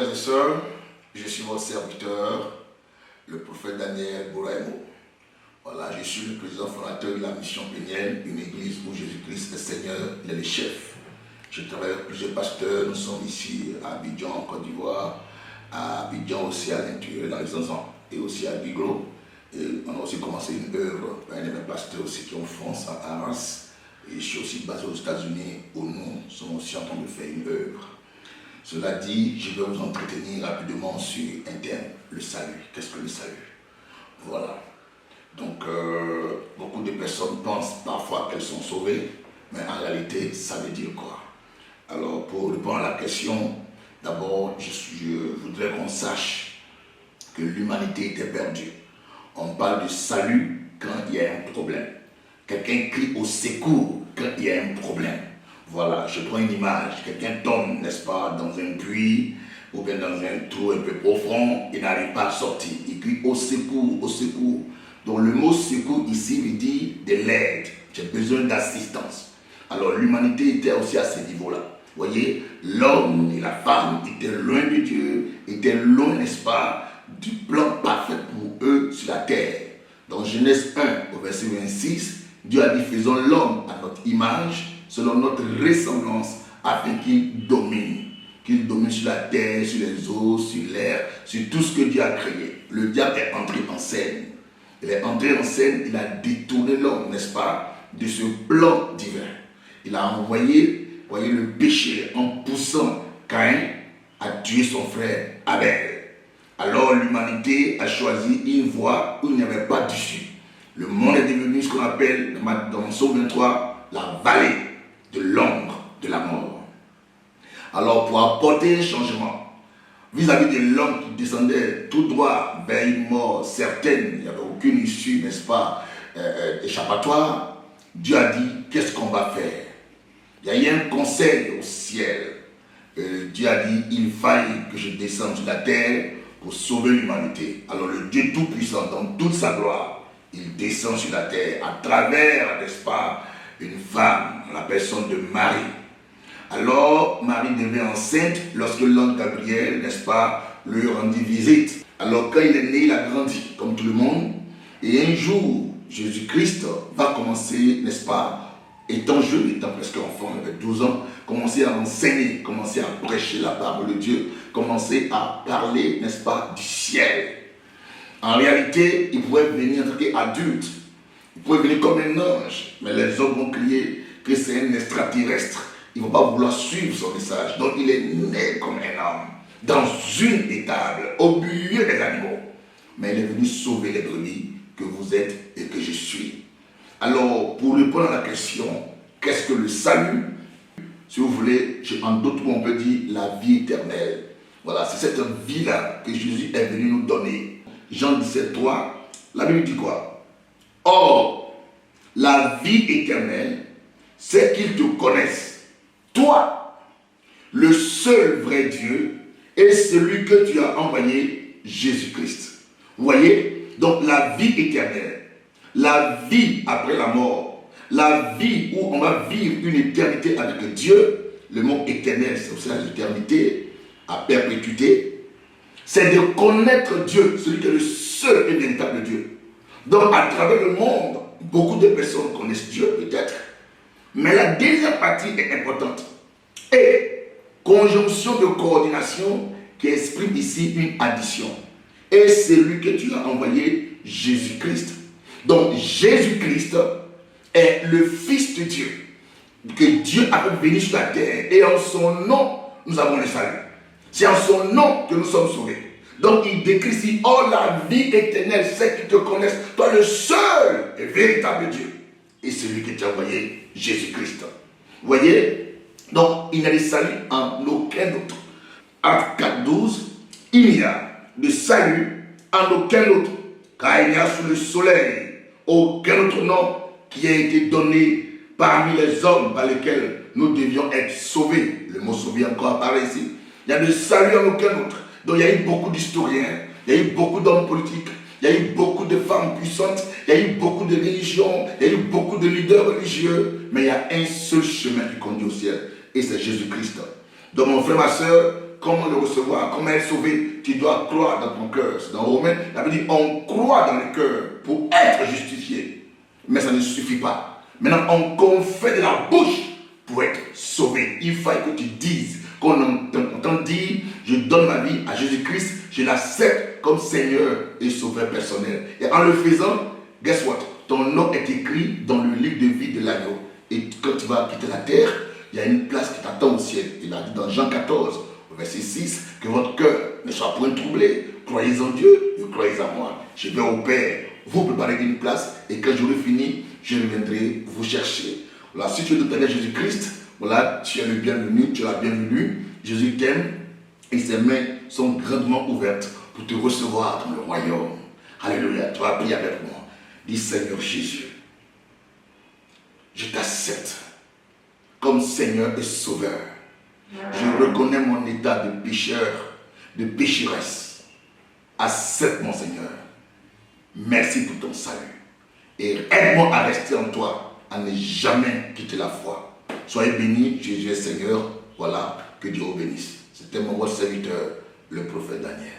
frères et sœurs, je suis votre serviteur, le prophète Daniel Bouraimo. Voilà, je suis le président fondateur de la mission Péniel, une église où Jésus-Christ est Seigneur, il est le chef. Je travaille avec plusieurs pasteurs, nous sommes ici à Abidjan, en Côte d'Ivoire, à Abidjan aussi à l'intérieur, dans les ans, et aussi à Biglo. Et on a aussi commencé une œuvre par un de mes pasteurs aussi qui est en France, à Arras. Et je suis aussi basé aux États-Unis où nous sommes aussi en train de faire une œuvre. Cela dit, je vais vous entretenir rapidement sur un thème, le salut. Qu'est-ce que le salut? Voilà. Donc, beaucoup de personnes pensent parfois qu'elles sont sauvées, mais en réalité, ça veut dire quoi? Alors, pour répondre à la question, d'abord, je voudrais qu'on sache que l'humanité était perdue. On parle de salut quand il y a un problème. Quelqu'un crie au secours quand il y a un problème. Voilà, je prends une image. Quelqu'un tombe, n'est-ce pas, dans un puits ou bien dans un trou un peu profond, il n'arrive pas à sortir. Il crie au secours, au secours. Donc le mot secours ici veut dire de l'aide. J'ai besoin d'assistance. Alors l'humanité était aussi à ce niveau-là. Vous voyez, l'homme et la femme étaient loin de Dieu, étaient loin, n'est-ce pas, du plan parfait pour eux sur la terre. Dans Genèse 1, au verset 26, Dieu a dit, faisons l'homme à notre image, selon notre ressemblance, afin qu'il domine. Qu'il domine sur la terre, sur les eaux, sur l'air, sur tout ce que Dieu a créé. Le diable est entré en scène. Il est entré en scène, il a détourné l'homme, n'est-ce pas, de ce plan divin. Il a envoyé, voyez, le péché en poussant Caïn à tuer son frère Abel. Alors l'humanité a choisi une voie où il n'y avait pas d'issue. Le monde est devenu ce qu'on appelle, dans Psaume 23, la vallée de l'ombre de la mort. Alors pour apporter un changement vis-à-vis de l'homme qui descendait tout droit vers une mort certaine, il n'y avait aucune issue, n'est-ce pas, échappatoire, Dieu a dit, qu'est-ce qu'on va faire? Il y a eu un conseil au ciel. Dieu a dit, il faille que je descende sur la terre pour sauver l'humanité. Alors le Dieu Tout-Puissant, dans toute sa gloire, il descend sur la terre à travers, n'est-ce pas, une femme, la personne de Marie. Alors, Marie devient enceinte lorsque l'ange Gabriel, n'est-ce pas, lui rendit visite. Alors, quand il est né, il a grandi, comme tout le monde. Et un jour, Jésus-Christ va commencer, n'est-ce pas, étant jeune, étant presque enfant, il avait 12 ans, commencer à enseigner, commencer à prêcher la parole de Dieu, commencer à parler, n'est-ce pas, du ciel. En réalité, il pouvait venir en tant qu'adulte, il pouvait venir comme un ange, mais les hommes vont crier que c'est un extraterrestre. Ils ne vont pas vouloir suivre son message. Donc il est né comme un homme, dans une étable, au milieu des animaux. Mais il est venu sauver les brebis que vous êtes et que je suis. Alors, pour répondre à la question, qu'est-ce que le salut? Si vous voulez, en d'autres mots, on peut dire la vie éternelle. Voilà, c'est cette vie-là que Jésus est venu nous donner. Jean 17, 3, la Bible dit quoi? Or, la vie éternelle, c'est qu'ils te connaissent, toi, le seul vrai Dieu, et celui que tu as envoyé, Jésus-Christ. Vous voyez? Donc la vie éternelle, la vie après la mort, la vie où on va vivre une éternité avec Dieu, le mot éternel, c'est aussi l'éternité, à perpétuité, c'est de connaître Dieu, celui qui est le seul et véritable Dieu. Donc à travers le monde, beaucoup de personnes connaissent Dieu peut-être, mais la deuxième partie est importante. Et conjonction de coordination qui exprime ici une addition. Et c'est lui que tu as envoyé, Jésus-Christ. Donc Jésus-Christ est le Fils de Dieu, que Dieu a fait venir sur la terre. Et en son nom, nous avons le salut. C'est en son nom que nous sommes sauvés. Donc il décrit ici, oh la vie éternelle, c'est qu'ils te connaissent, toi le seul et véritable Dieu. Et celui que tu as envoyé, Jésus-Christ. Vous voyez? Donc il n'y a de salut en aucun autre. Acte 4, 12, il n'y a de salut en aucun autre, car il n'y a sous le soleil aucun autre nom qui a été donné parmi les hommes par lesquels nous devions être sauvés. Le mot sauvé encore apparaît ici. Il y a de salut en aucun autre. Donc il y a eu beaucoup d'historiens, il y a eu beaucoup d'hommes politiques, il y a eu beaucoup de femmes puissantes, il y a eu beaucoup de religions, il y a eu beaucoup de leaders religieux, mais il y a un seul chemin qui conduit au ciel, et c'est Jésus-Christ. Donc mon frère, ma soeur, comment le recevoir, comment être sauvé. Tu dois croire dans ton cœur. C'est dans Romains, il avait dit, on croit dans le cœur pour être justifié. Mais ça ne suffit pas. Maintenant, on confesse de la bouche pour être sauvé. Il faut que tu dises, qu'on entend dire, je donne ma vie à Jésus-Christ, je l'accepte comme Seigneur et Sauveur personnel. Et en le faisant, guess what? Ton nom est écrit dans le livre de vie de l'agneau. Et quand tu vas quitter la terre, il y a une place qui t'attend au ciel. Il a dit dans Jean 14, verset 6, que votre cœur ne soit point troublé. Croyez en Dieu et croyez en moi. Je vais au Père, vous préparez une place, et quand j'aurai fini, je reviendrai vous chercher. Voilà, si tu es de Jésus-Christ, voilà, tu es le bienvenu, tu es la bienvenue. Jésus t'aime et ses mains sont grandement ouvertes pour te recevoir dans le royaume. Alléluia, tu vas prier avec moi. Dis Seigneur Jésus, je t'accepte comme Seigneur et Sauveur. Je reconnais mon état de pécheur, de pécheresse. Accepte mon Seigneur. Merci pour ton salut. Et aide-moi à rester en toi, à ne jamais quitter la foi. Soyez bénis, Jésus est Seigneur. Voilà, que Dieu vous bénisse. C'était mon votre serviteur, le prophète Daniel.